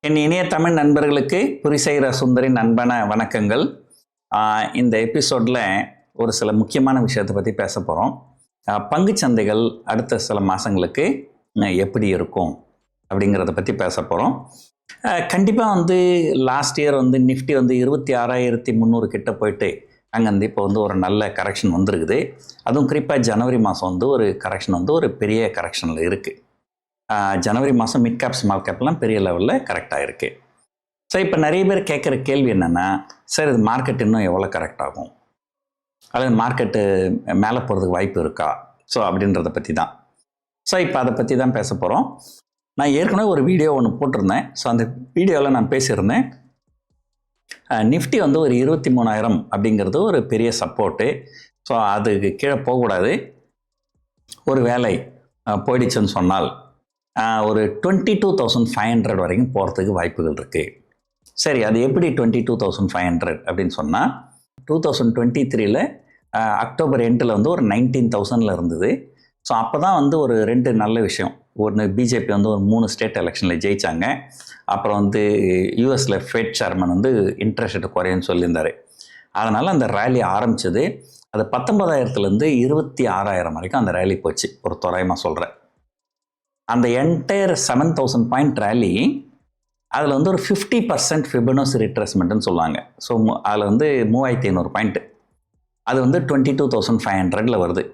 என் இனிய தமிழ் நண்பர்களுக்கு புரிசெய்கிற சுந்தரின் அன்பான வணக்கங்கள். இந்த எபிசோடில் ஒரு சில முக்கியமான விஷயத்தை பற்றி பேச போகிறோம். பங்குச்சந்தைகள் அடுத்த சில மாதங்களுக்கு எப்படி இருக்கும் அப்படிங்கிறத பற்றி பேச போகிறோம். கண்டிப்பாக லாஸ்ட் இயர் நிஃப்டி 26,300 கிட்ட போயிட்டு அங்கேருந்து இப்போ ஒரு நல்ல கரெக்ஷன் வந்திருக்குது. அதுவும் குறிப்பாக ஜனவரி மாதம் ஒரு கரெக்ஷன் ஒரு பெரிய கரெக்ஷனில் இருக்குது. ஜனவரி மாதம் மிட் கேப் ஸ்மால் கேப்லாம் பெரிய லெவலில் கரெக்டாக இருக்குது. ஸோ இப்போ நிறைய பேர் கேட்குற கேள்வி என்னென்னா, சார் இது மார்க்கெட் இன்னும் எவ்வளோ கரெக்ட் ஆகும், அல்லது மார்க்கெட்டு மேலே போகிறதுக்கு வாய்ப்பு இருக்கா, ஸோ அப்படின்றத பற்றி தான். ஸோ இப்போ அதை பற்றி தான் பேச போகிறோம். நான் ஏற்கனவே ஒரு வீடியோ ஒன்று போட்டிருந்தேன். ஸோ அந்த வீடியோவில் நான் பேசியிருந்தேன், நிஃப்டி ஒரு 23,000 அப்படிங்கிறது ஒரு பெரிய சப்போர்ட்டு. ஸோ அதுக்கு கீழே போகக்கூடாது. ஒரு வேலை போயிடுச்சுன்னு சொன்னால் ஒரு 22,500 வரைக்கும் போகிறதுக்கு வாய்ப்புகள் இருக்குது. சரி, அது எப்படி 22,500 அப்படின்னு சொன்னால், 2023 அக்டோபர் எண்டில் ஒரு 19,000 இருந்தது. ஸோ அப்போ தான் ஒரு ரெண்டு நல்ல விஷயம். ஒன்று, பிஜேபி ஒரு 3 ஸ்டேட் எலெக்ஷனில் ஜெயித்தாங்க. அப்புறம் யூஎஸில் ஃபெட் சேர்மன் இன்ட்ரெஸ்ட் ரேட்டு குறையுன்னு சொல்லியிருந்தார். அதனால் அந்த ரேலி ஆரம்பித்தது. அது 19,000 26,000 வரைக்கும் அந்த ரேலி போச்சு, ஒரு தோராயமாக சொல்கிறேன். அந்த என்டையர் 7,000 பாயிண்ட் ரேலி, அதில் ஒரு 50% ஃபிபனோசி ரிட்ரேஸ்மெண்ட்னு சொல்லுவாங்க. ஸோ அதில் 3,500 பாயிண்ட்டு, அது 22,500 வருது.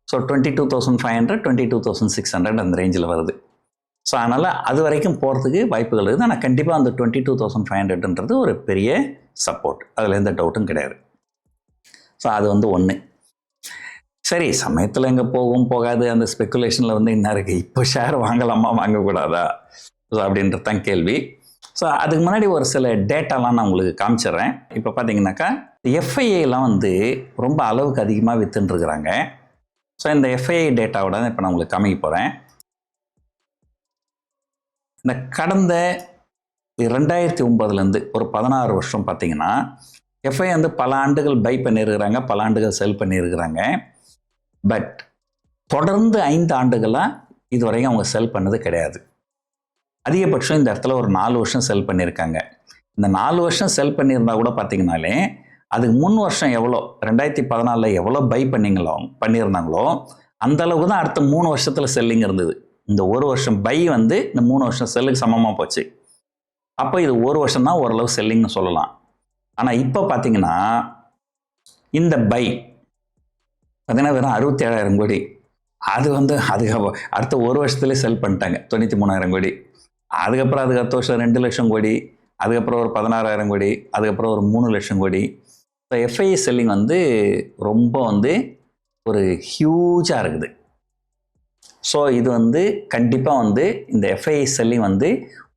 ஸோ 22,500 22,600 அந்த ரேஞ்சில் வருது. ஸோ அதனால் அது வரைக்கும் போகிறதுக்கு வாய்ப்புகள் இருக்குது. ஆனால் கண்டிப்பாக அந்த 22,500ன்றது ஒரு பெரிய சப்போர்ட், அதில் எந்த டவுட்டும் கிடையாது. ஸோ அது ஒன்று. சரி, சமயத்தில் எங்கே போகும் போகாது அந்த ஸ்பெக்குலேஷனில் என்ன இருக்குது, இப்போ ஷேர் வாங்கலாமா வாங்கக்கூடாதா, ஸோ அப்படின்றது தான் கேள்வி. ஸோ அதுக்கு முன்னாடி ஒரு சில டேட்டாலாம் நான் உங்களுக்கு காமிச்சிட்றேன். இப்போ பார்த்தீங்கன்னாக்கா எஃப்ஐஏலாம் ரொம்ப அளவுக்கு அதிகமாக விற்றுன்ட்ருக்குறாங்க. ஸோ இந்த எஃப்ஐஏ டேட்டாவோட இப்போ நான் உங்களுக்கு காமிக்க போகிறேன். இந்த கடந்த 2009 ஒரு 16 வருஷம் பார்த்தீங்கன்னா எஃப்ஐ பல ஆண்டுகள் பை பண்ணியிருக்கிறாங்க, பல ஆண்டுகள் செல் பண்ணியிருக்கிறாங்க. பட் தொடர்ந்து 5 ஆண்டுகளாக இதுவரைக்கும் அவங்க செல் பண்ணது கிடையாது. அதிகபட்சம் இந்த இடத்துல ஒரு 4 வருஷம் செல் பண்ணியிருக்காங்க. இந்த 4 வருஷம் செல் பண்ணியிருந்தா கூட பார்த்தீங்கன்னாலே அதுக்கு 3 வருஷம் எவ்வளோ 2014 எவ்வளோ பை பண்ணியிருந்தாங்களோ அந்த அளவுக்கு தான் அடுத்த 3 வருஷத்தில் செல்லிங் இருந்தது. இந்த ஒரு வருஷம் பை இந்த 3 வருஷம் செல்லுக்கு சமமாக போச்சு. அப்போ இது ஒரு வருஷம் தான் ஓரளவு செல்லிங்னு சொல்லலாம். ஆனால் இப்போ பார்த்தீங்கன்னா இந்த பை பார்த்தீங்கன்னா வெறும் 67,000 கோடி. அது அதுக்கு அடுத்த ஒரு வருஷத்துலேயே செல் பண்ணிட்டாங்க 93,000 கோடி. அதுக்கப்புறம் அடுத்த வருஷம் 2 லட்சம் கோடி, அதுக்கப்புறம் ஒரு 16,000 கோடி, அதுக்கப்புறம் ஒரு 3 லட்சம் கோடி. இப்போ எஃப்ஐ செல்லிங் ரொம்ப ஒரு ஹியூஜாக இருக்குது. ஸோ இது கண்டிப்பாக இந்த எஃப்ஐ செல்லிங்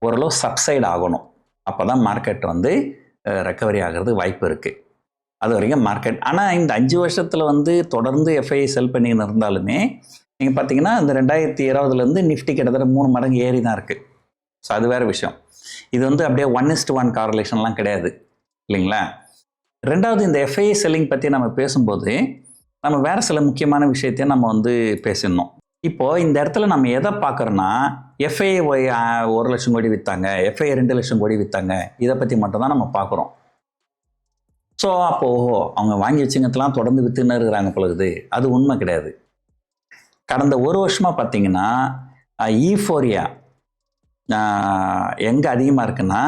ஓரளவு சப்சைட் ஆகணும். அப்போ தான் மார்க்கெட் ரெக்கவரி ஆகிறது வாய்ப்பு இருக்குது. அது வரைக்கும் மார்க்கெட். ஆனால் இந்த 5 வருஷத்தில் தொடர்ந்து எஃப்ஐ செல் பண்ணின்னு இருந்தாலுமே நீங்கள் பார்த்தீங்கன்னா இந்த 2020 நிஃப்டி கிட்டத்தட்ட 3 மடங்கு ஏறி தான் இருக்குது. ஸோ அது வேறு விஷயம். இது அப்படியே 1:1 காரலேஷன்லாம் கிடையாது இல்லைங்களா. ரெண்டாவது, இந்த எஃப்ஐ செல்லிங் பற்றி நம்ம பேசும்போது நம்ம வேறு சில முக்கியமான விஷயத்தையும் நம்ம பேசிடணும். இப்போது இந்த இடத்துல நம்ம எதை பார்க்குறோன்னா, எஃப்ஐ 1 லட்சம் கோடி விற்றாங்க, எஃப்ஐ 2 லட்சம் கோடி விற்றாங்க, இதை பற்றி மட்டும் தான் நம்ம பார்க்குறோம். ஸோ அப்போது அவங்க வாங்கி வச்சுங்கத்தெல்லாம் தொடர்ந்து விற்றுன்னு இருக்கிறாங்க பொழுது, அது உண்மை கிடையாது. கடந்த ஒரு வருஷமாக பார்த்தீங்கன்னா ஈஃபோரியா எங்கே அதிகமாக இருக்குன்னா,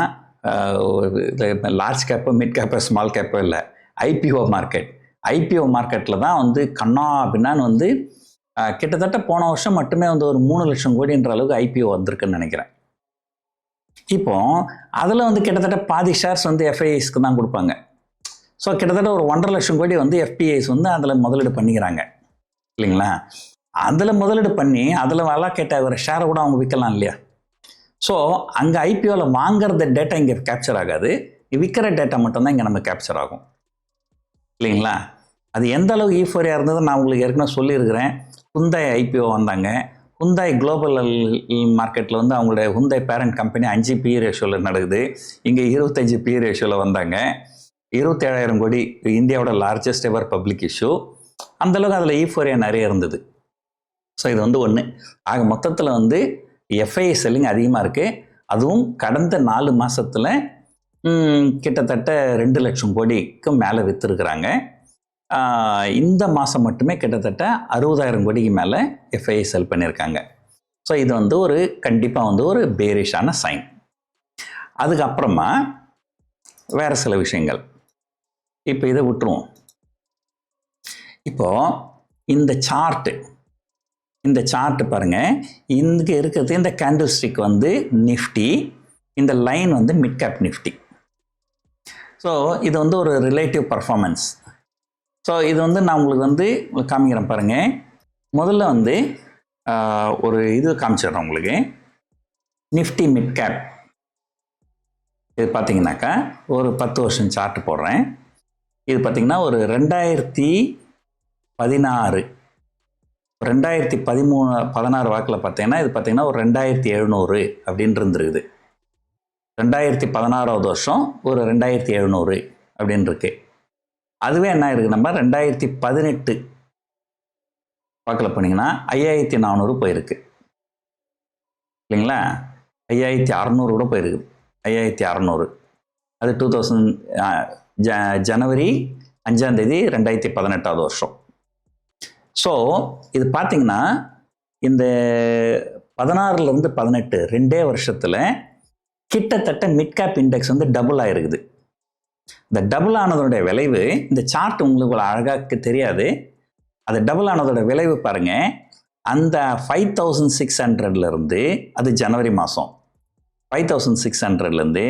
large gap, mid gap, small gap இல்லை, ஐபிஓ மார்க்கெட். ஐபிஓ மார்க்கெட்டில் தான் கண்ணா அப்படின்னான்னு கிட்டத்தட்ட போன வருஷம் மட்டுமே ஒரு 3 லட்சம் கோடின்ற அளவுக்கு ஐபிஓ வந்திருக்குன்னு நினைக்கிறேன். இப்போ அதில் கிட்டத்தட்ட பாதி ஷேர்ஸ் எஃப்ஐஐஸ்க்கு தான் கொடுப்பாங்க. ஸோ கிட்டத்தட்ட ஒரு 1.5 லட்சம் கோடி எஃபிஐஸ் அதில் முதலீடு பண்ணிக்கிறாங்க இல்லைங்களா. அதில் முதலீடு பண்ணி அதில் கேட்ட ஒரு ஷேரை கூட அவங்க விற்கலாம் இல்லையா. ஸோ அங்கே ஐபிஓவில் வாங்குறத டேட்டா இங்கே கேப்சர் ஆகாது, விற்கிற டேட்டா மட்டும்தான் இங்கே நம்ம கேப்சர் ஆகும் இல்லைங்களா. அது எந்த அளவுக்கு ஈஃபோரியா இருந்தது நான் உங்களுக்கு ஏற்கனவே சொல்லியிருக்கிறேன். ஹுண்டாய் ஐபிஓ வந்தாங்க. ஹுண்டாய் குளோபல் மார்க்கெட்டில் அவங்களுடைய ஹுண்டாய் பேரண்ட் கம்பெனி 5 PE ரேஷியோவில் நடக்குது. இங்கே 25 PE ரேஷியோவில் வந்தாங்க. 27,000 கோடி, இந்தியாவோட லார்ஜஸ்ட் எவர் பப்ளிக் இஷ்யூ. அந்தளவுக்கு அதில் ஈஃபோரியா நிறைய இருந்தது. ஸோ இது ஒன்று. ஆக மொத்தத்தில் எஃப்ஐ செல்லிங் அதிகமாக இருக்குது. அதுவும் கடந்த 4 மாதத்தில் கிட்டத்தட்ட 2 லட்சம் கோடிக்கு மேலே விற்றுருக்குறாங்க. இந்த மாதம் மட்டுமே கிட்டத்தட்ட 60,000 கோடிக்கு மேலே எஃப்ஐஐ செல் பண்ணியிருக்காங்க. ஸோ இது வந்து கண்டிப்பாக ஒரு பேரிஷான சைன். அதுக்கப்புறமா வேறு சில விஷயங்கள். இப்போ இதை விட்டுருவோம். இப்போது இந்த சார்ட்டு பாருங்கள், இங்கே இருக்கிறது இந்த கேண்டில் ஸ்டிக் வந்து நிஃப்டி, இந்த லைன் வந்து மிட் கேப் நிஃப்டி. ஸோ இது வந்து ஒரு ரிலேட்டிவ் பர்ஃபார்மன்ஸ். ஸோ இது வந்து நான் உங்களுக்கு காமிக்கிறேன் பாருங்கள். முதல்ல வந்து ஒரு இது காமிச்சிடுறேன் உங்களுக்கு. நிஃப்டி மிட் கேப் இது பார்த்தீங்கன்னாக்கா ஒரு 10 வருஷம் சார்ட் போடுறேன். இது பார்த்தீங்கன்னா ஒரு 2016 2013-16 வாக்கில் பார்த்தீங்கன்னா இது பார்த்தீங்கன்னா ஒரு 2700 அப்படின்னு இருந்துருக்குது. 2016வது வருஷம் ஒரு 2700 அப்படின்னு இருக்கு. அதுவே என்ன இருக்குது, நம்ம 2018 வாக்கில் போனீங்கன்னா 5400 போயிருக்கு இல்லைங்களா? 5600 கூட போயிருக்குது. 5600 அது 2000 ஜனவரி 5ஆம் தேதி 2018வது வருஷம். ஸோ இது பார்த்தீங்கன்னா இந்த 16லேருந்து 18 2 வருஷத்தில் கிட்டத்தட்ட மிட் கேப் இண்டெக்ஸ் வந்து டபுள் ஆகிருக்குது. இந்த டபுள் ஆனதோடைய விளைவு இந்த சார்ட் உங்களுக்கு அழகாக தெரியாது. அது டபுள் ஆனதோட விளைவு பாருங்கள். அந்த 5600லேருந்து அது ஜனவரி மாதம் 5600லேருந்து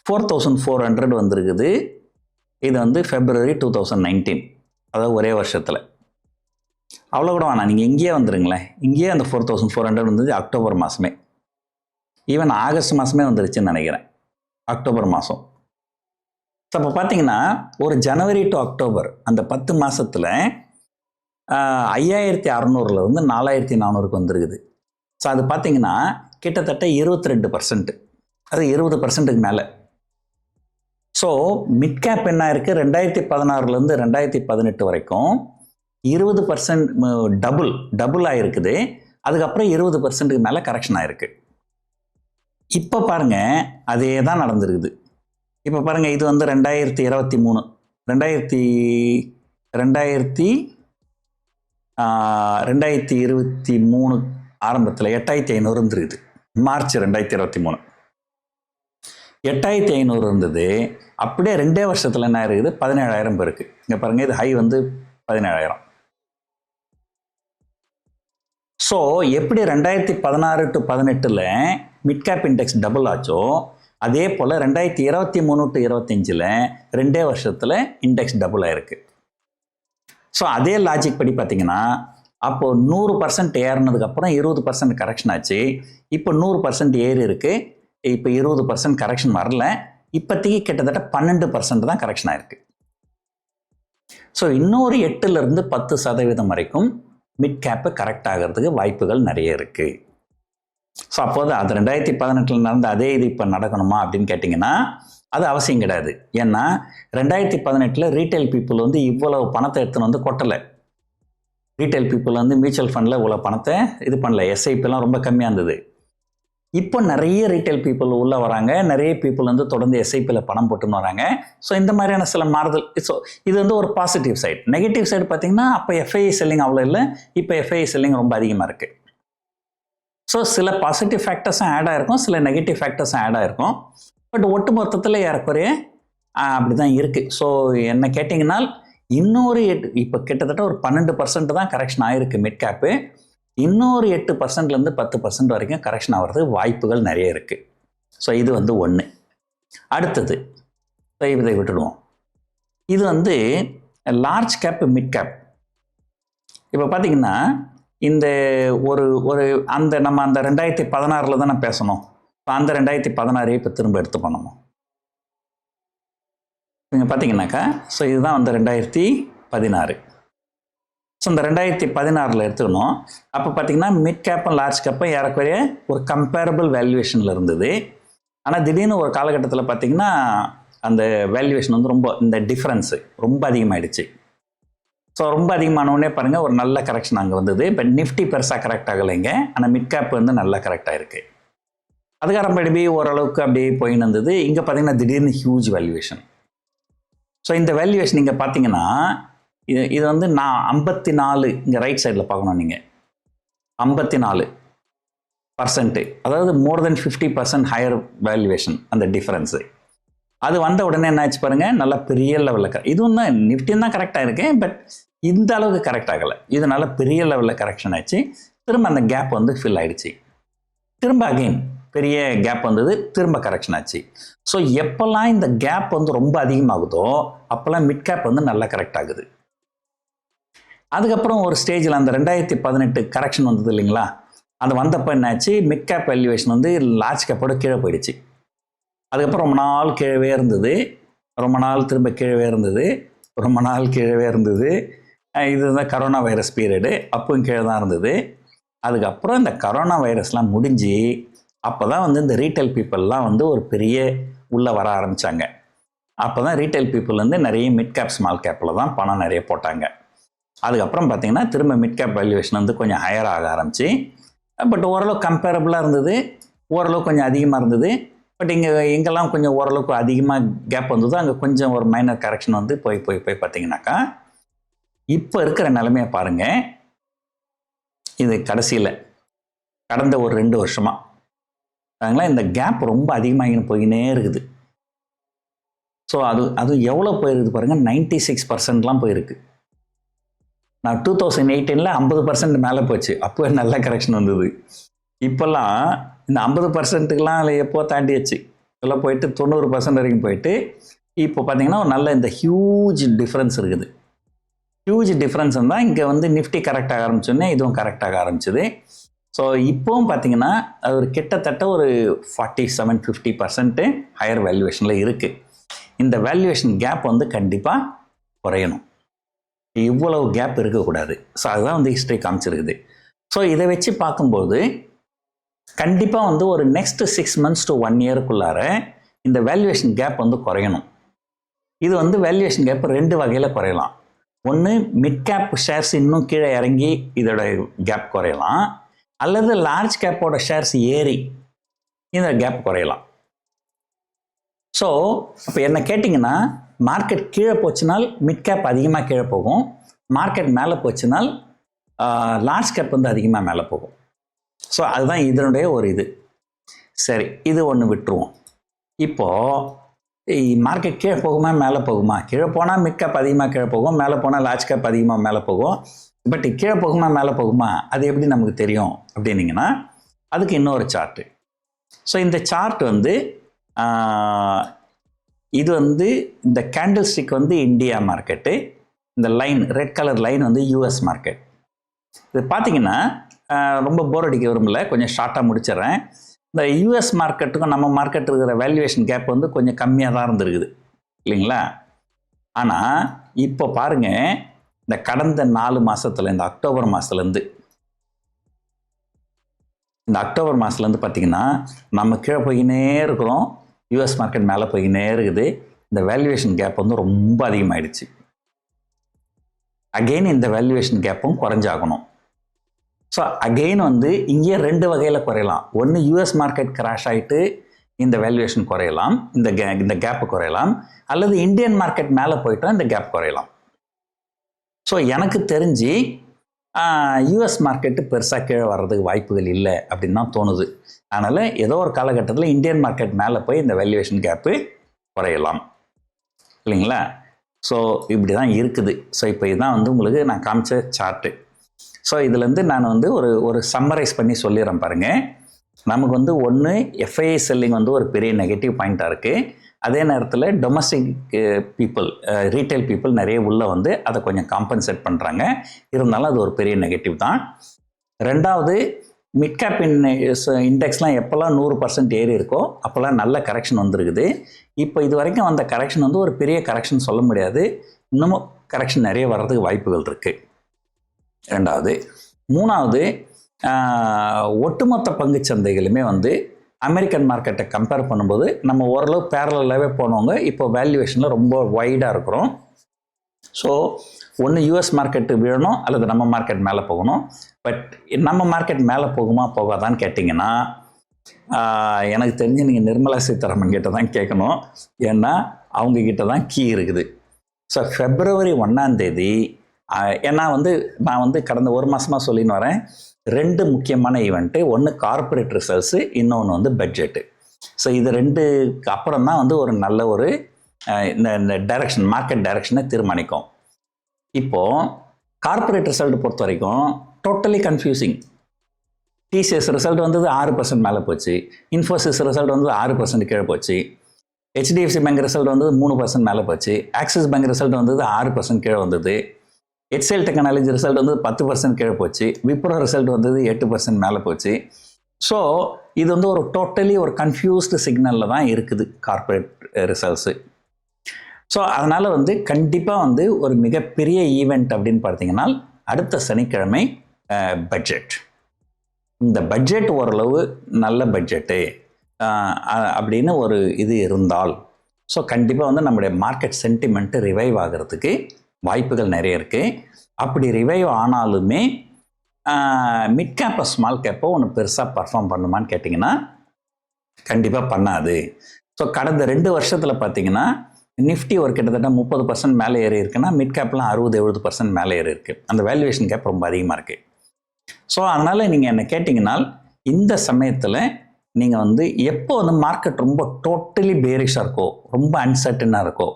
4400 வந்திருக்குது. இது வந்து February 2019, அதாவது ஒரே வருஷத்தில். அவ்வளோ கூட வேணாம், நீங்கள் இங்கேயே வந்துடுங்களேன். இங்கேயே அந்த 4400 வந்தது அக்டோபர் மாதமே. ஈவன் ஆகஸ்ட் மாதமே வந்துருச்சுன்னு நினைக்கிறேன், அக்டோபர் மாதம். ஸோ அப்போ பார்த்தீங்கன்னா ஒரு ஜனவரி டு அக்டோபர் அந்த 10 மாதத்தில் 5600லேருந்து 4400க்கு வந்துருக்குது. ஸோ அது பார்த்தீங்கன்னா கிட்டத்தட்ட 22%, அது 20%க்கு மேலே. ஸோ மிட் கேப் என்ன இருக்குது, 2016லேருந்து 2018 வரைக்கும் 20% டபுள் ஆகிருக்குது. அதுக்கப்புறம் 20%க்கு மேலே கரெக்ஷன் ஆகிருக்கு. இப்போ பாருங்கள் அதே தான் நடந்துருக்குது. இப்போ பாருங்கள் இது வந்து 2023 ஆரம்பத்தில் 8500 இருந்துருக்குது. மார்ச் 2023 8500 இருந்தது. அப்படியே 2 வருஷத்தில் என்ன இருக்குது, 17,000 பேருக்கு. இங்கே பாருங்கள், இது ஹை வந்து 17,000. ஸோ எப்படி 2016 to 18 mid cap index double ஆச்சோ, அதே போல் 2023 to 25 2 வருஷத்தில் இண்டெக்ஸ் டபுள் ஆயிருக்கு. ஸோ அதே லாஜிக் படி பார்த்தீங்கன்னா அப்போது 100% ஏறினதுக்கப்புறம் 20% கரெக்ஷன் ஆச்சு. இப்போ 100% ஏறி இருக்குது. இப்போ 20% கரெக்ஷன் வரல. இப்போதைக்கு கிட்டத்தட்ட 12% தான் கரெக்ஷன் ஆயிருக்கு. ஸோ இன்னொரு 8லேருந்து 10% வரைக்கும் மிட் கேப்பு கரெக்ட் ஆகிறதுக்கு வாய்ப்புகள் நிறைய இருக்குது. ஸோ அப்போது அது 2018 நடந்த அதே இது இப்போ நடக்கணுமா அப்படின்னு கேட்டிங்கன்னா அது அவசியம் கிடையாது. ஏன்னா 2018 ரீட்டைல் பீப்புள் வந்து இவ்வளவு பணத்தை எடுத்துன்னு வந்து கொட்டலை. ரீட்டைல் பீப்புள் வந்து மியூச்சுவல் ஃபண்டில் இவ்வளோ பணத்தை இது பண்ணல. எஸ்ஐபிலாம் ரொம்ப கம்மியாக இருந்தது. இப்போ நிறைய ரீட்டைல் பீப்புள் உள்ளே வராங்க. நிறைய பீப்புள் வந்து தொடர்ந்து எஸ்ஐபியில் பணம் போட்டுன்னு வராங்க. ஸோ இந்த மாதிரியான சில மாறுதல். ஸோ இது வந்து ஒரு பாசிட்டிவ் சைடு. நெகட்டிவ் சைடு பார்த்தீங்கன்னா அப்போ எஃப்ஐஐ செல்லிங் அவ்வளோ இல்லை, இப்போ எஃப்ஐஐ செல்லிங் ரொம்ப அதிகமாக இருக்குது. ஸோ சில பாசிட்டிவ் ஃபேக்டர்ஸும் ஆட் ஆகிருக்கும், சில நெகட்டிவ் ஃபேக்டர்ஸும் ஆட் ஆகிருக்கும். பட் ஒட்டு மொத்தத்தில் ஏறக்குறைய அப்படி தான் இருக்குது. ஸோ என்ன கேட்டிங்கன்னா இன்னொரு இப்போ கிட்டத்தட்ட ஒரு 12% தான் கரெக்ஷன் ஆகிருக்கு மிட் கேப்பு. இன்னொரு 8%லேருந்து 10% வரைக்கும் கரெக்ஷன் ஆகிறது வாய்ப்புகள் நிறைய இருக்குது. ஸோ இது வந்து ஒன்று. அடுத்தது இதை விட்டுடுவோம். இது வந்து லார்ஜ் கேப் மிட் கேப். இப்போ பார்த்தீங்கன்னா இந்த ஒரு அந்த நம்ம அந்த 2016 தானே பேசணும். இப்போ அந்த 2016 இப்போ திரும்ப எடுத்து பண்ணணும். நீங்கள் பார்த்தீங்கன்னாக்கா ஸோ இதுதான் வந்து 2016. ஸோ இந்த 2016 எடுத்துக்கணும். அப்போ பார்த்தீங்கன்னா மிட் கேப்பும் லார்ஜ் கேப்பும் ஏறக்குறைய ஒரு கம்பேரபிள் வேல்யூவேஷனில் இருந்தது. ஆனால் திடீர்னு ஒரு காலகட்டத்தில் பார்த்தீங்கன்னா அந்த வேல்யூவேஷன் வந்து ரொம்ப இந்த டிஃப்ரென்ஸு ரொம்ப அதிகமாகிடுச்சு. ஸோ ரொம்ப அதிகமானோடனே பாருங்கள் ஒரு நல்ல கரெக்ஷன் அங்கே வந்தது. பட் நிஃப்டி பெருசாக கரெக்ட் ஆகலைங்க. ஆனால் மிட் கேப் வந்து நல்லா கரெக்ட் ஆகிருக்கு. அதுக்கப்புறம் படி ஓரளவுக்கு அப்படியே போயின்னு இருந்தது. இங்கே பார்த்தீங்கன்னா திடீர்னு ஹியூஜ் வேல்யூவேஷன். ஸோ இந்த வேல்யூவேஷன் நீங்கள் பார்த்தீங்கன்னா இது வந்து நான் 54 இங்கே ரைட் சைடில் பார்க்கணும் நீங்கள் 54%, அதாவது மோர் தென் 50% ஹையர் வேல்யூவேஷன் அந்த டிஃபரன்ஸு. அது வந்த உடனே என்ன ஆச்சு பாருங்க, நல்லா பெரிய லெவலில் இதுவும் தான் நிஃப்டியும் தான் கரெக்டாக இருக்கேன், பட் இந்த அளவுக்கு கரெக்ட் ஆகலை. இது நல்லா பெரிய லெவலில் கரெக்ஷன் ஆச்சு. திரும்ப அந்த கேப் வந்து ஃபில் ஆயிடுச்சு. திரும்ப அகெயின் பெரிய கேப் வந்தது, திரும்ப கரெக்ஷன் ஆச்சு. ஸோ எப்போல்லாம் இந்த கேப் வந்து ரொம்ப அதிகமாகுதோ அப்போல்லாம் மிட் கேப் வந்து நல்லா கரெக்ட் ஆகுது. அதுக்கப்புறம் ஒரு ஸ்டேஜில் அந்த 2018 கரெக்ஷன் வந்தது இல்லைங்களா, அது வந்தப்போ என்னாச்சு, மிட் கேப் வேல்யூவேஷன் வந்து லார்ஜ் கேப்போட கீழே போயிடுச்சு. அதுக்கப்புறம் ரொம்ப நாள் கீழவே இருந்தது, ரொம்ப நாள் திரும்ப கீழவே இருந்தது, ரொம்ப நாள் கீழவே இருந்தது. இதுதான் கரோனா வைரஸ் பீரியடு, அப்பவும் கீழே தான் இருந்தது. அதுக்கப்புறம் இந்த கரோனா வைரஸ்லாம் முடிஞ்சு அப்போ தான் வந்து இந்த ரீட்டைல் பீப்புளெலாம் வந்து ஒரு பெரிய உள்ளே வர ஆரம்பித்தாங்க. அப்போ தான் ரீட்டைல் பீப்புள் வந்து நிறைய மிட் கேப் ஸ்மால் கேப்பில் தான் பணம் நிறைய போட்டாங்க. அதுக்கப்புறம் பார்த்திங்கன்னா திரும்ப மிட் கேப் வேல்யூவேஷன் வந்து கொஞ்சம் ஹையர் ஆக ஆரம்பிச்சு. பட் ஓரளவு கம்பேரபிளாக இருந்தது, ஓரளவு கொஞ்சம் அதிகமாக இருந்தது. பட் எங்கெல்லாம் கொஞ்சம் ஓரளவுக்கு அதிகமாக கேப் வந்ததோ அங்கே கொஞ்சம் ஒரு மைனர் கரெக்ஷன் வந்து போய் பார்த்தீங்கன்னாக்கா இப்போ இருக்கிற நிலைமையை பாருங்கள். இது கடைசியில் கடந்த ஒரு 2 வருஷமாக பாருங்களேன், இந்த கேப் ரொம்ப அதிகமாகின்னு போயினே இருக்குது. ஸோ அது எவ்வளோ போயிருக்குது பாருங்கள், 96%லாம் போயிருக்கு. நான் 2018 50% மேலே போச்சு, அப்போ நல்ல கரெக்ஷன் வந்தது. இப்போல்லாம் இந்த 50%க்குலாம் அதில் எப்போ தாண்டியாச்சு, இதெல்லாம் போயிட்டு 90% வரைக்கும் போயிட்டு இப்போ பார்த்தீங்கன்னா ஒரு நல்ல இந்த ஹியூஜ் டிஃப்ரென்ஸ் இருக்குது. ஹியூஜ் டிஃப்ரென்ஸ் தான் இங்கே வந்து நிஃப்டி கரெக்டாக ஆரம்பிச்சோன்னே இதுவும் கரெக்டாக ஆரம்பிச்சுது. ஸோ இப்போவும் பார்த்தீங்கன்னா அது ஒரு கிட்டத்தட்ட ஒரு 47-50% ஹையர் வேல்யூவேஷனில் இருக்குது. இந்த வேல்யூவேஷன் கேப் வந்து கண்டிப்பாக குறையணும், இவ்வளவு கேப் இருக்கக்கூடாது. ஸோ அதுதான் வந்து ஹிஸ்ட்ரி காமிச்சிருக்குது. ஸோ இதை வச்சு பார்க்கும்போது கண்டிப்பாக வந்து ஒரு நெக்ஸ்ட் 6 months to 1 yearக்குள்ளார இந்த வேல்யூவேஷன் கேப் வந்து குறையணும். இது வந்து வேல்யூவேஷன் கேப் 2 வகையில் குறையலாம். ஒன்று, மிட் கேப் ஷேர்ஸ் இன்னும் கீழே இறங்கி இதோட கேப் குறையலாம், அல்லது லார்ஜ் கேப்போட ஷேர்ஸ் ஏறி இந்த கேப் குறையலாம். ஸோ இப்போ என்ன கேட்டிங்கன்னா, மார்க்கெட் கீழே போச்சுனால் மிட் கேப் அதிகமாக கீழே போகும், மார்க்கெட் மேலே போச்சுனால் லார்ஜ் கேப் வந்து அதிகமாக மேலே போகும். ஸோ அதுதான் இதனுடைய ஒரு இது. சரி, இது ஒன்று விட்டுருவோம். இப்போது மார்க்கெட் கீழே போகுமா மேலே போகுமா? கீழே போனால் மிட் கேப் அதிகமாக கீழே போகும், மேலே போனால் லார்ஜ் கேப் அதிகமாக மேலே போகும். பட் கீழே போகுமா மேலே போகுமா அது எப்படி நமக்கு தெரியும் அப்படின்னீங்கன்னா, அதுக்கு இன்னொரு சார்ட்டு. ஸோ இந்த சார்ட் வந்து இது வந்து இந்த கேண்டில் ஸ்டிக் வந்து இந்தியா மார்க்கெட்டு, இந்த லைன் ரெட் கலர் லைன் வந்து யூஎஸ் மார்க்கெட். இது பார்த்தீங்கன்னா ரொம்ப போர் அடிக்க விரும்பல, கொஞ்சம் ஷார்ட்டாக முடிச்சிடறேன். இந்த யூஎஸ் மார்க்கெட்டுக்கும் நம்ம மார்க்கெட் இருக்கிற வேல்யூவேஷன் கேப் வந்து கொஞ்சம் கம்மியாக தான் இருந்திருக்குது இல்லைங்களா. ஆனால் இப்போ பாருங்கள், இந்த கடந்த 4 மாதத்தில் இந்த அக்டோபர் மாதத்துலேருந்து பார்த்தீங்கன்னா நம்ம கீழே போயினே இருக்கிறோம், யூஎஸ் மார்க்கெட் மேலே போயினே இருக்குது. இந்த வேல்யூவேஷன் கேப் வந்து ரொம்ப அதிகமாகிடுச்சு. அகெயின் இந்த வேல்யூவேஷன் கேப்பும் குறைஞ்சாகணும். ஸோ அகெயின் வந்து இங்கே 2 வகையில் குறையலாம். ஒன்று, யூஎஸ் மார்க்கெட் கிராஷ் ஆகிட்டு இந்த வேல்யூவேஷன் குறையலாம், இந்த கேப்பு குறையலாம், அல்லது இந்தியன் மார்க்கெட் மேலே போயிட்டோம் இந்த கேப் குறையலாம். ஸோ எனக்கு தெரிஞ்சு யூஎஸ் மார்க்கெட்டு பெருசாக கீழே வர்றதுக்கு வாய்ப்புகள் இல்லை அப்படின்னு தான் தோணுது. அதனால் ஏதோ ஒரு காலகட்டத்தில் இந்தியன் மார்க்கெட் மேலே போய் இந்த வேல்யூவேஷன் கேப்பு குறையலாம் இல்லைங்களா. ஸோ இப்படி தான் இருக்குது. ஸோ இப்போ இதுதான் வந்து உங்களுக்கு நான் காமிச்ச சார்ட்டு. ஸோ இதுலேருந்து நான் வந்து ஒரு சம்மரைஸ் பண்ணி சொல்லிடுறேன் பாருங்கள். நமக்கு வந்து ஒன்று, எஃப்ஐஐ செல்லிங் வந்து ஒரு பெரிய நெகட்டிவ் பாயிண்ட்டாக இருக்குது. அதே நேரத்தில் டொமஸ்டிக் பீப்புள், ரீட்டைல் பீப்புள் நிறைய உள்ளே வந்து அதை கொஞ்சம் காம்பன்சேட் பண்ணுறாங்க. இருந்தாலும் அது ஒரு பெரிய நெகட்டிவ் தான். ரெண்டாவது, மிட் கேப் இண்டெக்ஸ்லாம் எப்போல்லாம் 100% ஏறி இருக்கோ அப்போல்லாம் நல்ல கரெக்ஷன் வந்துருக்குது. இப்போ இது வரைக்கும் வந்த கரெக்ஷன் வந்து ஒரு பெரிய கரெக்ஷன் சொல்ல முடியாது, இன்னமும் கரெக்ஷன் நிறைய வர்றதுக்கு வாய்ப்புகள் இருக்குது. ரெண்டாவது. மூணாவது, ஒட்டுமொத்த பங்கு சந்தைகளுமே வந்து அமெரிக்கன் மார்க்கெட்டை கம்பேர் பண்ணும்போது நம்ம ஓரளவு பேரலாகவே போனவங்க இப்போ வேல்யூவேஷனில் ரொம்ப வைடாக இருக்கிறோம். ஸோ ஒன்று யூஎஸ் மார்க்கெட்டு விழணும் அல்லது நம்ம மார்க்கெட் மேலே போகணும். பட் நம்ம மார்க்கெட் மேலே போகுமா போகாதான்னு கேட்டிங்கன்னா எனக்கு தெரிஞ்சு நீங்கள் நிர்மலா சீதாராமன் கிட்ட தான் கேட்கணும். ஏன்னா அவங்க கிட்ட தான் கீ இருக்குது. ஸோ February 1 ஏன்னா நான் கடந்த ஒரு மாதமாக சொல்லின்னு வரேன், 2 முக்கியமான ஈவெண்ட்டு. ஒன்று கார்ப்பரேட் ரிசல்ட்ஸு, இன்னொன்று பட்ஜெட்டு. ஸோ இது 2க்கு அப்புறம் தான் ஒரு நல்ல ஒரு இந்த டைரக்ஷன், மார்க்கெட் டைரக்ஷனை தீர்மானிக்கும். இப்போது கார்ப்பரேட் ரிசல்ட் பொறுத்த வரைக்கும் டோட்டலி கன்ஃபியூசிங். டிசிஎஸ் ரிசல்ட் 6% மேலே போச்சு, இன்ஃபோசிஸ் ரிசல்ட் 6% கீழே போச்சு, ஹெச்டிஎஃப்சி பேங்க் ரிசல்ட் 3% மேலே போச்சு, ஆக்சிஸ் பேங்க் ரிசல்ட் 6% கீழே வந்தது, HCL டெக்னாலஜி ரிசல்ட் 10% கீழே போச்சு, விப்ரோ ரிசல்ட் 8% மேலே போச்சு. ஸோ இது ஒரு டோட்டலி ஒரு கன்ஃபியூஸ்டு சிக்னலில் தான் இருக்குது கார்ப்பரேட் ரிசல்ட்ஸு. ஸோ அதனால் கண்டிப்பாக ஒரு மிகப்பெரிய ஈவெண்ட் அப்படின்னு பார்த்தீங்கன்னா அடுத்த சனிக்கிழமை பட்ஜெட். இந்த பட்ஜெட் ஓரளவு நல்ல பட்ஜெட்டு அப்படின்னு ஒரு இது இருந்தால், ஸோ கண்டிப்பாக நம்முடைய மார்க்கெட் சென்டிமெண்ட்டு ரிவைவ் ஆகிறதுக்கு வாய்ப்புகள் நிறைய இருக்குது. அப்படி ரிவைவ் ஆனாலுமே மிட் கேப்போ ஸ்மால் கேப்போ ஒன்று பெருசாக பர்ஃபார்ம் பண்ணுமான்னு கேட்டிங்கன்னா கண்டிப்பாக பண்ணாது. ஸோ கடந்த 2 வருஷத்தில் பார்த்தீங்கன்னா நிஃப்டி ஒரு கிட்டத்தட்ட 30% மேலே ஏறி இருக்குன்னா, மிட் கேப்லாம் 60-70% மேலே ஏறி இருக்குது. அந்த வேல்யூவேஷன் கேப் ரொம்ப அதிகமாக இருக்குது. ஸோ அதனால் நீங்கள் என்ன கேட்டிங்கன்னா, இந்த சமயத்தில் நீங்கள் எப்போ மார்க்கெட் ரொம்ப டோட்டலி பேரிஷாக இருக்கோ, ரொம்ப அன்சர்டனாக இருக்கோ,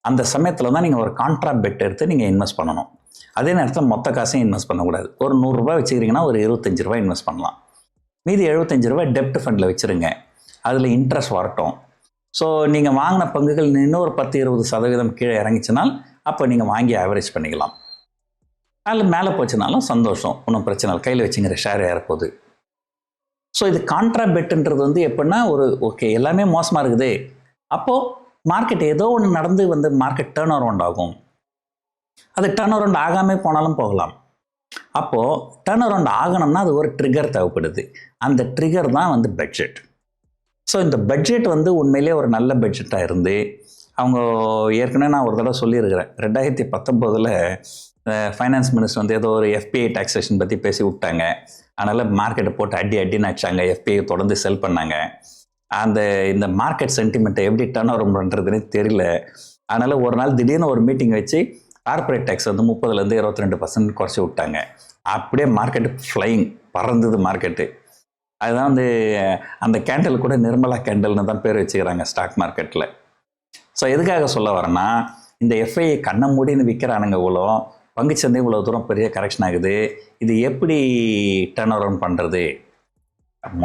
அந்த சமயத்தில் தான் நீங்கள் ஒரு கான்ட்ரா பெட் எடுத்து நீங்கள் இன்வெஸ்ட் பண்ணணும். அதே நேரத்தில் மொத்த காசையும் இன்வெஸ்ட் பண்ணக்கூடாது. ஒரு ₹100 வச்சுக்கிறீங்கன்னா ஒரு ₹25 இன்வெஸ்ட் பண்ணலாம். மீதி ₹75 டெப்ட் ஃபண்டில் வச்சுருங்க. அதில் இன்ட்ரெஸ்ட் வரட்டும். ஸோ நீங்கள் வாங்கின பங்குகள் இன்னொரு 10-20% கீழே இறங்கிச்சினால் அப்போ நீங்கள் வாங்கி ஆவரேஜ் பண்ணிக்கலாம். அதில் மேலே போச்சுனாலும் சந்தோஷம், ஒன்றும் பிரச்சனை இல்லை, கையில் வச்சுங்கிற ஷேர் ஏறப்போகுது. ஸோ இது கான்ட்ரா பெட்டுன்றது எப்படின்னா ஓகே எல்லாமே மோசமாக இருக்குது, அப்போது மார்க்கெட் ஏதோ ஒன்று நடந்து மார்க்கெட் டர்ன் அரவுண்ட் ஆகும். அது டர்ன் அரவுண்ட் ஆகாமல் போனாலும் போகலாம். அப்போது டர்ன் அரவுண்ட் ஆகணும்னா அது ஒரு ட்ரிகர் தேவைப்படுது. அந்த ட்ரிகர் தான் பட்ஜெட். ஸோ இந்த பட்ஜெட் உண்மையிலே ஒரு நல்ல பட்ஜெட்டாக இருந்து, அவங்க ஏற்கனவே நான் ஒரு தடவை சொல்லியிருக்கிறேன், 2019 ஃபைனான்ஸ் மினிஸ்டர் ஏதோ ஒரு FPI டாக்ஸேஷன் பற்றி பேசி விட்டாங்க. அதனால் மார்க்கெட்டை போட்டு அடின்னு அடிச்சாங்க. FPI தொடர்ந்து செல் பண்ணாங்க. இந்த மார்க்கெட் சென்டிமெண்ட்டை எப்படி டர்ன் ஓவர் பண்ணுறதுன்னு தெரியல. அதனால் ஒரு நாள் திடீர்னு ஒரு மீட்டிங் வச்சு கார்பரேட் டேக்ஸ் 30% 22% குறைச்சி விட்டாங்க. அப்படியே மார்க்கெட்டு ஃப்ளைங் பறந்தது மார்க்கெட்டு. அதுதான் அந்த கேண்டில் கூட நிர்மலா கேண்டில்னு தான் பேர் வச்சுக்கிறாங்க ஸ்டாக் மார்க்கெட்டில். ஸோ எதுக்காக சொல்ல வரேன்னா, இந்த FII கண்ணை மூடின்னு விற்கிறானுங்க, இவ்வளோ பங்குச்சந்தை இவ்வளோ தூரம் பெரிய கரெக்ஷன் ஆகுது, இது எப்படி டர்ன் அரவுண்ட் பண்ணுறது?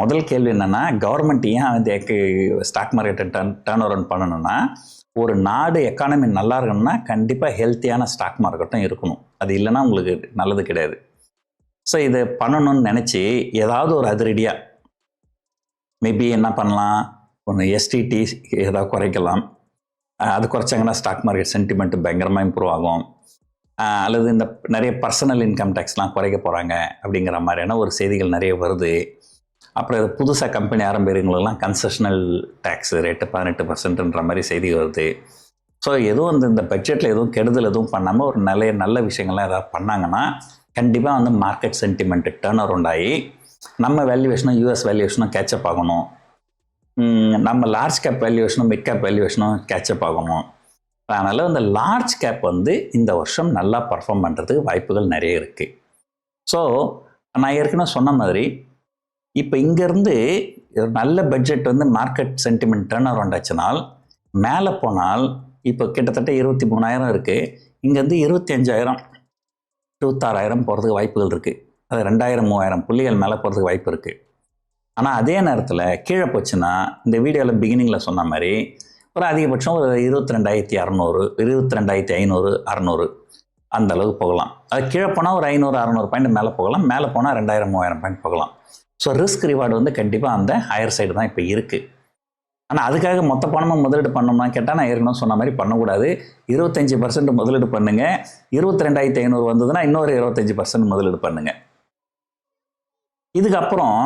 முதல் கேள்வி என்னென்னா, கவர்மெண்ட் ஏன் ஸ்டாக் மார்க்கெட்டை டர்ன் அரவுண்ட் பண்ணணும்னா, ஒரு நாடு எக்கானமி நல்லா இருக்கணும்னா கண்டிப்பாக ஹெல்த்தியான ஸ்டாக் மார்க்கெட்டும் இருக்கணும். அது இல்லைன்னா உங்களுக்கு நல்லது கிடையாது. ஸோ இதை பண்ணணும்னு நினச்சி ஏதாவது ஒரு அதிரடியாக மேபி என்ன பண்ணலாம், ஒன்று STT ஏதாவது குறைக்கலாம். அது குறைச்சாங்கன்னா ஸ்டாக் மார்க்கெட் சென்டிமெண்ட்டு பயங்கரமாக இம்ப்ரூவ் ஆகும். அல்லது இந்த நிறைய பர்சனல் இன்கம் டேக்ஸ்லாம் குறைக்க போகிறாங்க அப்படிங்கிற மாதிரியான ஒரு செய்திகள் நிறைய வருது. அப்புறம் இது புதுசாக கம்பெனி ஆரம்பிக்கிறவங்களுக்கெல்லாம் கன்செஷனல் டேக்ஸ் ரேட்டு 18%ன்ற மாதிரி செய்தி வருது. ஸோ எதுவும் இந்த பட்ஜெட்டில் எதுவும் கெடுதல் எதுவும் பண்ணாமல் ஒரு நல்ல விஷயங்கள்லாம் ஏதாவது பண்ணாங்கன்னா கண்டிப்பாக மார்க்கெட் சென்டிமெண்ட்டு டர்ன் அரவுண்ட் ஆகி நம்ம வேல்யூவேஷனும் US வேல்யூவேஷனும் கேட்சப் ஆகணும். நம்ம லார்ஜ் கேப் வேல்யூவேஷனும் மிட் கேப் வேல்யூவேஷனும் கேட்சப் ஆகணும். அதனால் இந்த லார்ஜ் கேப் இந்த வருஷம் நல்லா பர்ஃபார்ம் பண்ணுறதுக்கு வாய்ப்புகள் நிறைய இருக்குது. ஸோ நான் ஏற்கனவே சொன்ன மாதிரி இப்போ இங்கேருந்து ஒரு நல்ல budget market sentiment turn around ஆச்சுனால் மேலே போனால் இப்போ கிட்டத்தட்ட 23,000 இருக்குது. இங்கேருந்து 25,000 26,000 போகிறதுக்கு வாய்ப்புகள் இருக்குது. அது 2,000-3,000 புள்ளிகள் மேலே போகிறதுக்கு வாய்ப்பு இருக்குது. ஆனால் அதே நேரத்தில் கீழே போச்சுன்னா இந்த வீடியோவில் பிகினிங்கில் சொன்ன மாதிரி ஒரு அதிகபட்சம் ஒரு 22,200 22,500 600 அந்த அளவுக்கு போகலாம். அது கீழே போனால் ஒரு 500-600 பாயிண்ட் மேலே போகலாம். மேலே போனால் 2,000-3,000 பாயிண்ட் போகலாம். ஸோ ரிஸ்க் ரிவார்டு கண்டிப்பாக அந்த ஹையர் சைடு தான் இப்போ இருக்குது. ஆனால் அதுக்காக மொத்த பணமாக முதலீடு பண்ணோம்னா கேட்டால் நான் ஏற்கனவே சொன்ன மாதிரி பண்ணக்கூடாது. 25% முதலீடு பண்ணுங்கள். 22,500 வந்ததுன்னா இன்னொரு 25% முதலீடு பண்ணுங்கள். இதுக்கப்புறம்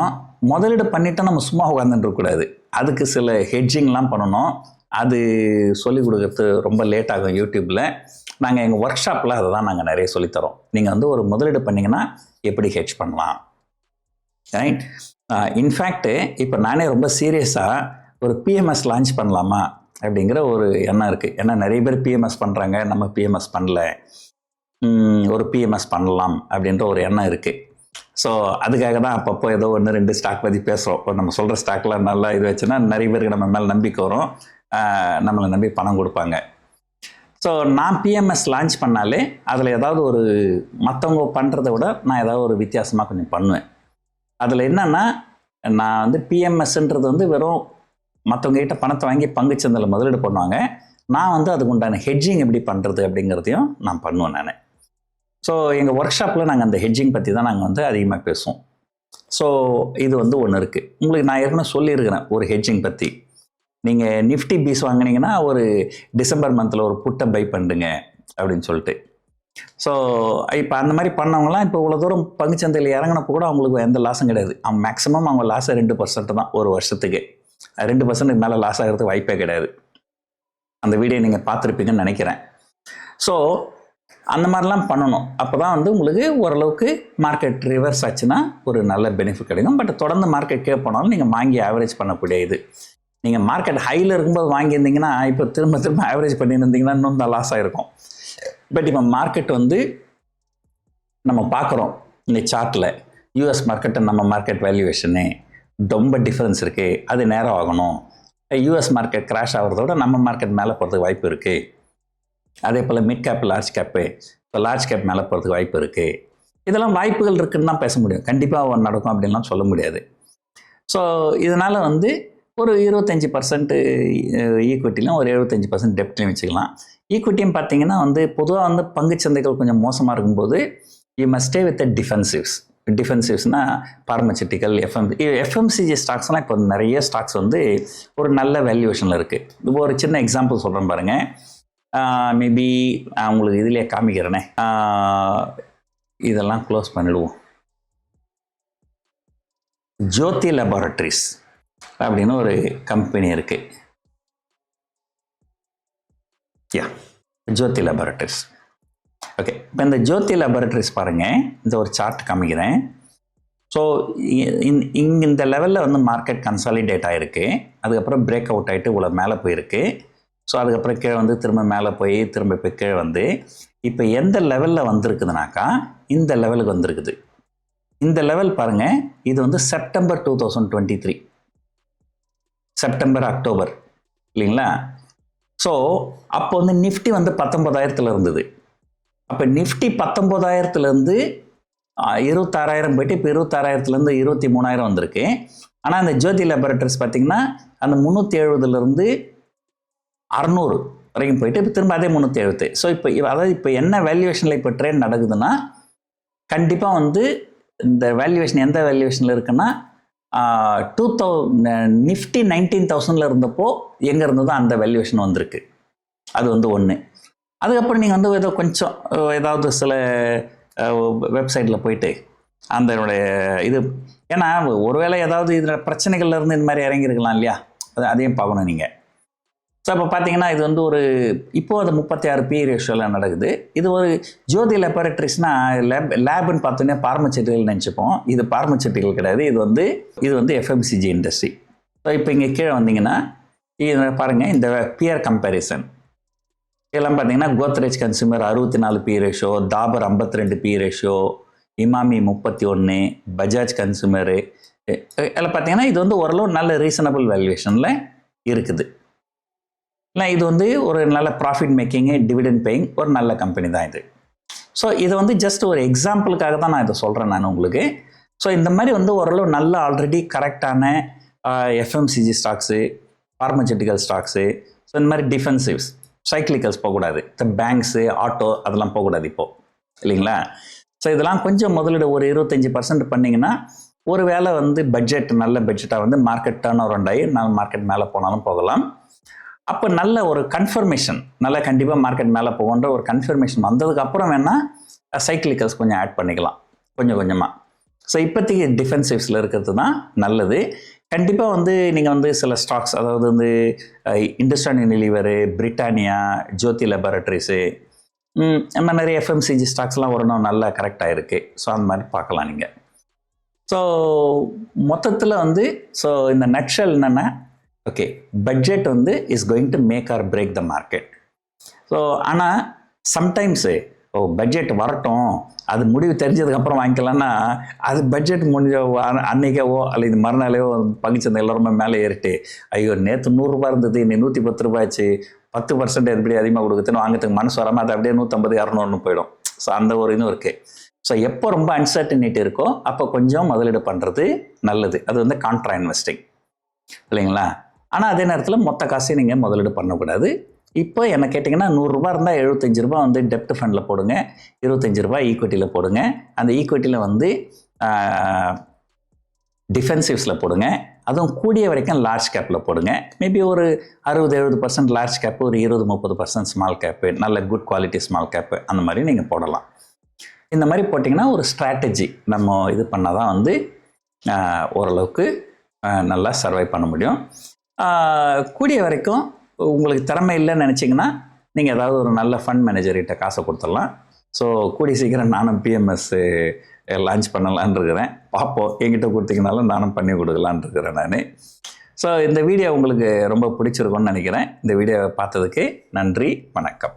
முதலீடு பண்ணிவிட்டு நம்ம சும்மா உட்காந்துட்டுருக்கூடாது. அதுக்கு சில ஹெட்ஜிங்லாம் பண்ணணும். அது சொல்லிக் கொடுக்கறது ரொம்ப லேட் ஆகும். யூடியூப்பில் நாங்கள் எங்கள் ஒர்க் ஷாப்பில் அதை தான் நாங்கள் நிறைய சொல்லித்தரோம். நீங்கள் ஒரு முதலீடு பண்ணிங்கன்னா எப்படி ஹெட்ஜ் பண்ணலாம், ரைட்? இன்ஃபேக்ட்டு இப்போ நானே ரொம்ப சீரியஸாக ஒரு பிஎம்எஸ் லான்ச் பண்ணலாமா அப்படிங்கிற ஒரு எண்ணம் இருக்குது. ஏன்னா நிறைய பேர் பிஎம்எஸ் பண்ணுறாங்க, நம்ம பிஎம்எஸ் பண்ணல. ஒரு பிஎம்எஸ் பண்ணலாம் அப்படின்ற ஒரு எண்ணம் இருக்குது. ஸோ அதுக்காக தான் அப்பப்போ ஏதோ 1-2 ஸ்டாக் பற்றி பேசுகிறோம். நம்ம சொல்கிற ஸ்டாக்லாம் நல்லா இது வச்சுன்னா நிறைய பேருக்கு நம்ம மேலே நம்பிக்கை வரும், நம்மளை நம்பி பணம் கொடுப்பாங்க. ஸோ நான் பிஎம்எஸ் லான்ச் பண்ணாலே அதில் ஏதாவது ஒரு மற்றவங்க பண்ணுறத விட நான் ஏதாவது ஒரு வித்தியாசமாக கொஞ்சம் பண்ணுவேன். அதில் என்னென்னா, நான் வந்து பிஎம்எஸ்ன்றது வந்து வெறும் மற்றவங்ககிட்ட பணத்தை வாங்கி பங்குச்சந்தையில் முதலீடு பண்ணுவாங்க. நான் வந்து அதுக்கு உண்டான ஹெட்ஜிங் எப்படி பண்ணுறது அப்படிங்கிறதையும் நான் பண்ணுவேன் நான். ஸோ எங்கள் ஒர்க் ஷாப்பில் நாங்கள் அந்த ஹெட்ஜிங் பற்றி தான் நாங்கள் வந்து அதிகமாக பேசுவோம். ஸோ இது வந்து ஒன்று இருக்குது. உங்களுக்கு நான் ஏற்கனவே சொல்லியிருக்கிறேன் ஒரு ஹெட்ஜிங் பற்றி. நீங்கள் நிஃப்டி பீஸ் வாங்கினீங்கன்னா ஒரு டிசம்பர் மந்தில் ஒரு புட்டை பை பண்ணுங்க அப்படின்னு சொல்லிட்டு. ஸோ இப்போ அந்த மாதிரி பண்ணவங்களாம் இப்போ இவ்வளோ தூரம் பங்குச்சந்தையில் இறங்கினப்போ கூட அவங்களுக்கு எந்த லாஸும் கிடையாது. அவங்க மேக்ஸிமம் அவங்க லாஸை 2% தான் ஒரு வருஷத்துக்கு. 2% மேலே லாஸ் ஆகிறதுக்கு வாய்ப்பே கிடையாது. அந்த வீடியோ நீங்கள் பார்த்துருப்பீங்கன்னு நினைக்கிறேன். ஸோ அந்த மாதிரிலாம் பண்ணணும். அப்போ தான் வந்து உங்களுக்கு ஓரளவுக்கு மார்க்கெட் ரிவர்ஸ் ஆச்சுன்னா ஒரு நல்ல பெனிஃபிட் கிடைக்கும். பட் தொடர்ந்து மார்க்கெட் கே போனாலும் நீங்கள் வாங்கி ஆவரேஜ் பண்ணக்கூடிய இது. நீங்கள் மார்க்கெட் ஹையில் இருக்கும்போது வாங்கியிருந்தீங்கன்னா இப்போ திரும்ப ஆவரேஜ் பண்ணியிருந்தீங்கன்னா இன்னும் தான் லாஸ் ஆகிருக்கும். பட் இப்போ மார்க்கெட் வந்து நம்ம பார்க்குறோம் இந்த சார்ட்டில் யூஎஸ் மார்க்கெட்டு நம்ம மார்க்கெட் வேல்யூவேஷனு ரொம்ப டிஃப்ரென்ஸ் இருக்குது. அது நேரம் ஆகணும். யூஎஸ் மார்க்கெட் கிராஷ் ஆகிறதோட நம்ம மார்க்கெட் மேலே போகிறதுக்கு வாய்ப்பு இருக்குது. அதே போல் மிட் கேப் லார்ஜ் கேப்பு, இப்போ லார்ஜ் கேப் மேலே போகிறதுக்கு வாய்ப்பு இருக்குது. இதெல்லாம் வாய்ப்புகள் இருக்குதுன்னு தான் பேச முடியும். கண்டிப்பாக நடக்கும் அப்படின்லாம் சொல்ல முடியாது. ஸோ இதனால் வந்து ஒரு 25% ஈக்விட்டிலையும் ஒரு 75% டெப்ட்லையும் வச்சுக்கலாம். ஈக்விட்டியும் பார்த்தீங்கன்னா வந்து பொதுவாக வந்து பங்குச்சந்தைகள் கொஞ்சம் மோசமாக இருக்கும்போது you must stay with defensives. டிஃபென்சிவ்ஸ்னால் பார்மசூட்டிக்கல், எஃப்எம்சிஜி ஸ்டாக்ஸ்லாம் இப்போ நிறைய ஸ்டாக்ஸ் வந்து ஒரு நல்ல வேல்யூவேஷனில் இருக்குது. இப்போ ஒரு சின்ன எக்ஸாம்பிள் சொல்கிறேன் பாருங்கள். மேபி உங்களுக்கு இதிலே காமிக்கிறேனே, இதெல்லாம் க்ளோஸ் பண்ணிடுவோம். ஜோதி லேபார்டரிஸ் அப்படின்னு ஒரு கம்பெனி இருக்குது. ஜோதி லேபார்டரிஸ். ஓகே, இப்போ இந்த ஜோதி லேபார்டரிஸ் பாருங்கள், இந்த ஒரு சார்ட் காமிக்கிறேன். ஸோ இந்த லெவலில் வந்து மார்க்கெட் கன்சாலிடேட் ஆகிருக்கு. அதுக்கப்புறம் பிரேக் அவுட் ஆகிட்டு இவ்வளோ மேலே போயிருக்கு. ஸோ அதுக்கப்புறம் கீழே வந்து திரும்ப மேலே போய் திரும்ப இப்போ கீழே வந்து இப்போ எந்த லெவலில் வந்திருக்குதுனாக்கா இந்த லெவலுக்கு வந்திருக்குது. இந்த லெவல் பாருங்கள், இது வந்து செப்டம்பர் 2023, செப்டம்பர் அக்டோபர் இல்லைங்களா? ஸோ அப்போ வந்து நிஃப்டி வந்து 19,000 இருந்தது. அப்போ நிஃப்டி 19,000 26,000 போயிட்டு இப்போ 26,000 23,000 வந்திருக்கு. ஆனால் அந்த ஜோதி லேபார்டரிஸ் பார்த்திங்கன்னா அந்த 370 600 வரைக்கும் போயிட்டு இப்போ திரும்ப அதே 370. ஸோ இப்போ அதாவது இப்போ என்ன வேல்யூவேஷனில் இப்போ ட்ரேட் நடக்குதுன்னா, கண்டிப்பாக வந்து இந்த வேல்யூவேஷன் எந்த வேல்யூவேஷனில் இருக்குன்னா நிஃப்டி 19,000 இருந்தப்போ எங்கே இருந்ததோ அந்த வேல்யூவேஷன் வந்திருக்கு. அது வந்து ஒன்று. அதுக்கப்புறம் நீங்கள் வந்து ஏதோ கொஞ்சம் ஏதாவது சில வெப்சைட்டில் போயிட்டு அதனுடைய இது, ஏன்னா ஒருவேளை ஏதாவது இதில் பிரச்சனைகள்லேருந்து இந்த மாதிரி இறங்கியிருக்கலாம் இல்லையா, அதையும் பார்க்கணும் நீங்கள். ஸோ இப்போ பார்த்தீங்கன்னா இது வந்து ஒரு இப்போது அது 36 PE ரேஷியோவில் நடக்குது. இது ஒரு ஜோதி லேபார்டரிஸ்னால் லேப்னு பார்த்தோன்னே பார்மசூட்டிக்கல் நினச்சிப்போம். இது பார்மசூட்டிக்கல் கிடையாது. இது வந்து எஃப்எம்சிஜி இண்டஸ்ட்ரி. ஸோ இப்போ இங்கே கீழே வந்தீங்கன்னா இது பாருங்கள், இந்த பியர் கம்பேரிசன் இதெல்லாம் பார்த்தீங்கன்னா Godrej consumer 64 PE ratio, Dabur 52 PE ratio, Emami 31, Bajaj consumer இதில் பார்த்தீங்கன்னா இது வந்து ஓரளவு நல்ல ரீசனபிள் வேல்யூவேஷனில் இருக்குது. இல்லை, இது வந்து ஒரு நல்ல ப்ராஃபிட் மேக்கிங்கு, டிவிடெண்ட் பேயிங் ஒரு நல்ல கம்பெனி தான் இது. ஸோ இதை வந்து ஜஸ்ட் ஒரு எக்ஸாம்பிளுக்காக தான் நான் இதை சொல்கிறேன் நான் உங்களுக்கு. ஸோ இந்த மாதிரி வந்து ஓரளவு நல்ல ஆல்ரெடி கரெக்டான FMCG stocks, pharmaceutical stocks, so இந்த மாதிரி டிஃபென்சிவ்ஸ், சைக்ளிக்கல்ஸ் போகக்கூடாது. இந்த பேங்க்ஸு, ஆட்டோ அதெல்லாம் போகக்கூடாது இப்போது இல்லைங்களா? ஸோ இதெல்லாம் கொஞ்சம் முதலீடு ஒரு 25% பண்ணிங்கன்னா ஒரு வேளை வந்து பட்ஜெட் நல்ல பட்ஜெட்டாக வந்து மார்க்கெட் டர்ன் அரவுண்ட் ஆகி நல்ல மார்க்கெட் மேலே போனாலும் போகலாம். அப்போ நல்ல ஒரு கன்ஃபர்மேஷன், நல்லா கண்டிப்பாக மார்க்கெட் மேலே போகுன்ற ஒரு கன்ஃபர்மேஷன் வந்ததுக்கப்புறம் வேணால் சைக்ளிக்கல்ஸ் கொஞ்சம் ஆட் பண்ணிக்கலாம் கொஞ்சம் கொஞ்சமாக. ஸோ இப்போதைக்கு டிஃபென்சிவ்ஸில் இருக்கிறது தான் நல்லது. கண்டிப்பாக வந்து நீங்கள் வந்து சில ஸ்டாக்ஸ், அதாவது வந்து இண்டஸ்ட்ரியல் யூனிலிவரு, பிரிட்டானியா, ஜோதி லேபார்டரிஸு, இந்த மாதிரி நிறைய எஃப்எம்சிஜி ஸ்டாக்ஸ்லாம் வரணும் நல்லா கரெக்டாக இருக்குது. ஸோ அந்த மாதிரி பார்க்கலாம் நீங்கள். ஸோ மொத்தத்தில் வந்து ஸோ இந்த நட்ஷல் என்னென்னா, ஓகே, பட்ஜெட் வந்து is going to make or break the market. So ஆனால் சம்டைம்ஸு பட்ஜெட் வரட்டும், அது முடிவு தெரிஞ்சதுக்கப்புறம் வாங்கிக்கலாம்னா, அது பட்ஜெட் முடிஞ்ச அன்னைக்கவோ அல்லது மறுநாளோ பங்குச்சந்தை எல்லாருமே மேலே ஏறிட்டு, ஐயோ நேற்று 100 இருந்தது, இன்னைக்கு 110 ஆச்சு, 10% எப்படி அதிகமாக கொடுக்குதுன்னு வாங்கிறதுக்கு மனசு வராமல் அது அப்படியே 150 200 போயிடும். ஸோ அந்த ஒரு இதுவும் இருக்குது. ஸோ எப்போ ரொம்ப அன்சர்டனிட்டி இருக்கோ அப்போ கொஞ்சம் முதலீடு பண்ணுறது நல்லது. அது வந்து கான்ட்ரா இன்வெஸ்டிங் இல்லைங்களா? ஆனால் அதே நேரத்தில் மொத்த காசையும் நீங்கள் முதலீடு பண்ணக்கூடாது. இப்போ என்ன கேட்டிங்கன்னா, 100 இருந்தால் 75 வந்து டெப்ட் ஃபண்டில் போடுங்க, 25 ஈக்விட்டியில் போடுங்க. அந்த ஈக்விட்டியில் வந்து டிஃபென்சிவ்ஸில் போடுங்க. அதுவும் கூடிய வரைக்கும் லார்ஜ் கேப்பில் போடுங்க. மேபி ஒரு 60-70% லார்ஜ் கேப்பு, ஒரு 20-30% ஸ்மால் கேப்பு, நல்ல குட் குவாலிட்டி ஸ்மால் கேப்பு, அந்த மாதிரி நீங்கள் போடலாம். இந்த மாதிரி போட்டிங்கன்னா ஒரு ஸ்ட்ராட்டஜி நம்ம இது பண்ணால் தான் வந்து ஓரளவுக்கு நல்லா சர்வை பண்ண முடியும். கூடிய வரைக்கும் உங்களுக்கு திறமை இல்லைன்னு நினச்சிங்கன்னா நீங்கள் ஏதாவது ஒரு நல்ல ஃபண்ட் மேனேஜர்கிட்ட காசை கொடுத்துடலாம். ஸோ கூடிய சீக்கிரம் நானும் பிஎம்எஸ் லான்ச் பண்ணலான் இருக்கிறேன். பார்ப்போம், என்கிட்ட கொடுத்தீங்கனாலும் நானும் பண்ணி கொடுக்கலான் இருக்கிறேன் நான். ஸோ இந்த வீடியோ உங்களுக்கு ரொம்ப பிடிச்சிருக்கும்னு நினைக்கிறேன். இந்த வீடியோவை பார்த்ததுக்கு நன்றி, வணக்கம்.